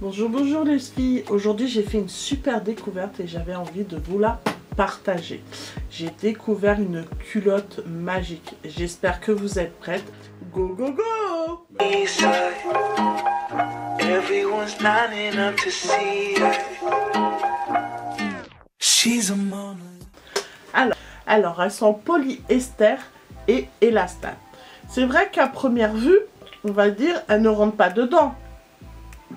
Bonjour, bonjour les filles. Aujourd'hui j'ai fait une super découverte et j'avais envie de vous la partager. J'ai découvert une culotte magique. J'espère que vous êtes prêtes. Go go go! Alors elles sont polyester et élastane. C'est vrai qu'à première vue, on va dire, elles ne rentrent pas dedans.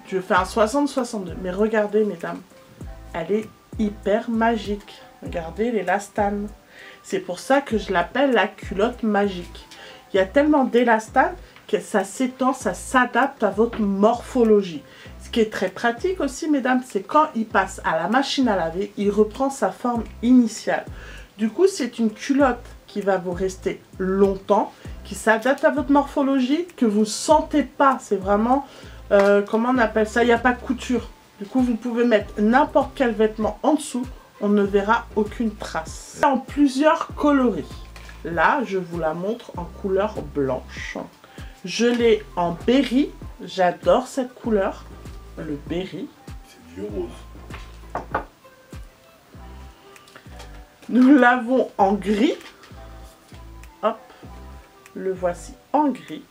Je fais un 60-62. Mais regardez, mesdames, elle est hyper magique. Regardez l'élastane. C'est pour ça que je l'appelle la culotte magique. Il y a tellement d'élastane que ça s'étend, ça s'adapte à votre morphologie. Ce qui est très pratique aussi, mesdames, c'est quand il passe à la machine à laver, il reprend sa forme initiale. Du coup, c'est une culotte qui va vous rester longtemps, qui s'adapte à votre morphologie, que vous ne sentez pas. C'est vraiment... comment on appelle ça? Il n'y a pas de couture. Du coup, vous pouvez mettre n'importe quel vêtement en dessous. On ne verra aucune trace. En plusieurs coloris. Là, je vous la montre en couleur blanche. Je l'ai en berry. J'adore cette couleur. Le berry. C'est du rose. Nous l'avons en gris. Hop. Le voici en gris.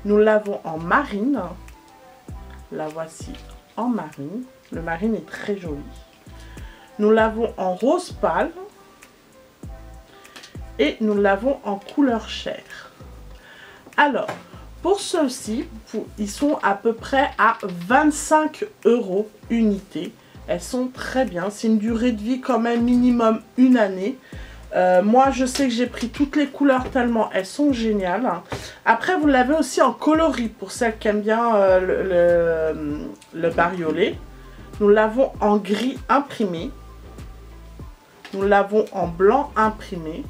Nous l'avons en marine. La voici en marine. Le marine est très joli. Nous l'avons en rose pâle. Et nous l'avons en couleur chair. Alors, pour ceux-ci, ils sont à peu près à 25 € unité. Elles sont très bien. C'est une durée de vie quand même minimum une année. Moi, je sais que j'ai pris toutes les couleurs tellement elles sont géniales. Après, vous l'avez aussi en coloris pour celles qui aiment bien le bariolé. Nous l'avons en gris imprimé. Nous l'avons en blanc imprimé.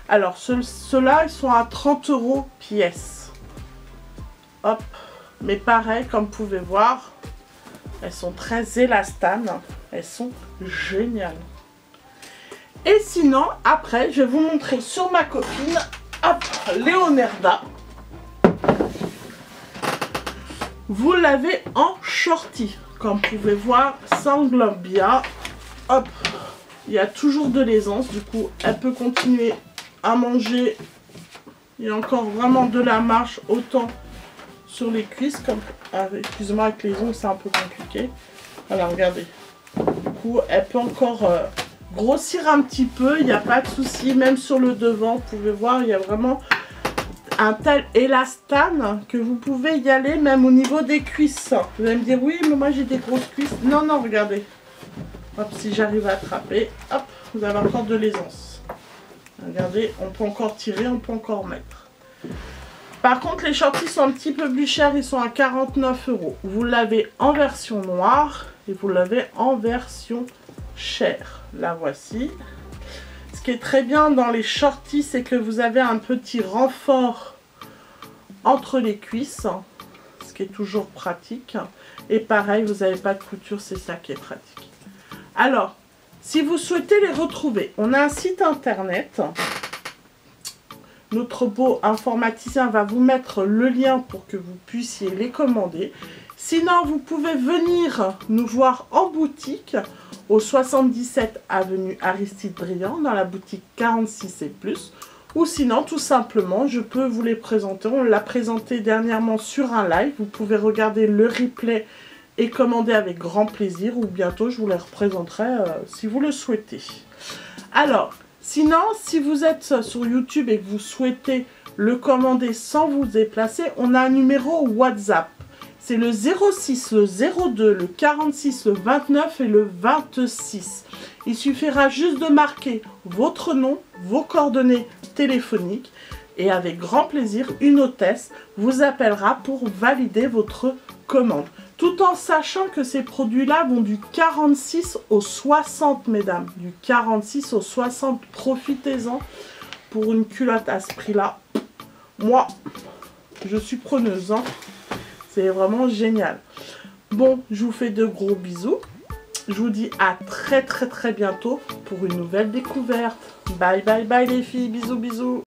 Alors, ceux-là, ils sont à 30 € pièce. Hop. Mais pareil, comme vous pouvez voir, elles sont très élastanes. Elles sont géniales. Et sinon, après, je vais vous montrer sur ma copine, hop, Leonarda. Vous l'avez en shorty. Comme vous pouvez voir, ça englobe bien. Hop, il y a toujours de l'aisance. Du coup, elle peut continuer à manger. Il y a encore vraiment de la marche, autant sur les cuisses. Comme, excusez-moi, avec les ongles, c'est un peu compliqué. Alors, regardez. Du coup, elle peut encore... grossir un petit peu, il n'y a pas de souci, même sur le devant, vous pouvez voir, il y a vraiment un tel élastane que vous pouvez y aller même au niveau des cuisses. Vous allez me dire, oui, mais moi j'ai des grosses cuisses. Non, non, regardez. Hop, si j'arrive à attraper, hop, vous avez encore de l'aisance. Regardez, on peut encore tirer, on peut encore mettre. Par contre, les shorties sont un petit peu plus chers, ils sont à 49 €. Vous l'avez en version noire et vous l'avez en version chair. La voici. Ce qui est très bien dans les shorties, c'est que vous avez un petit renfort entre les cuisses, ce qui est toujours pratique. Et pareil, vous n'avez pas de couture, c'est ça qui est pratique. Alors, si vous souhaitez les retrouver, on a un site internet. Notre beau informaticien va vous mettre le lien pour que vous puissiez les commander. Sinon, vous pouvez venir nous voir en boutique au 77 avenue Aristide Briand dans la boutique 46 et plus. Ou sinon, tout simplement, je peux vous les présenter. On l'a présenté dernièrement sur un live. Vous pouvez regarder le replay et commander avec grand plaisir. Ou bientôt, je vous les représenterai si vous le souhaitez. Alors, sinon, si vous êtes sur YouTube et que vous souhaitez le commander sans vous déplacer, on a un numéro WhatsApp. C'est le 06, le 02, le 46, le 29 et le 26. Il suffira juste de marquer votre nom, vos coordonnées téléphoniques et avec grand plaisir, une hôtesse vous appellera pour valider votre commande. Tout en sachant que ces produits-là vont du 46 au 60, mesdames. Du 46 au 60, profitez-en pour une culotte à ce prix-là. Moi, je suis preneuse, hein. C'est vraiment génial. Bon, je vous fais de gros bisous. Je vous dis à très bientôt pour une nouvelle découverte. Bye bye bye les filles. Bisous bisous.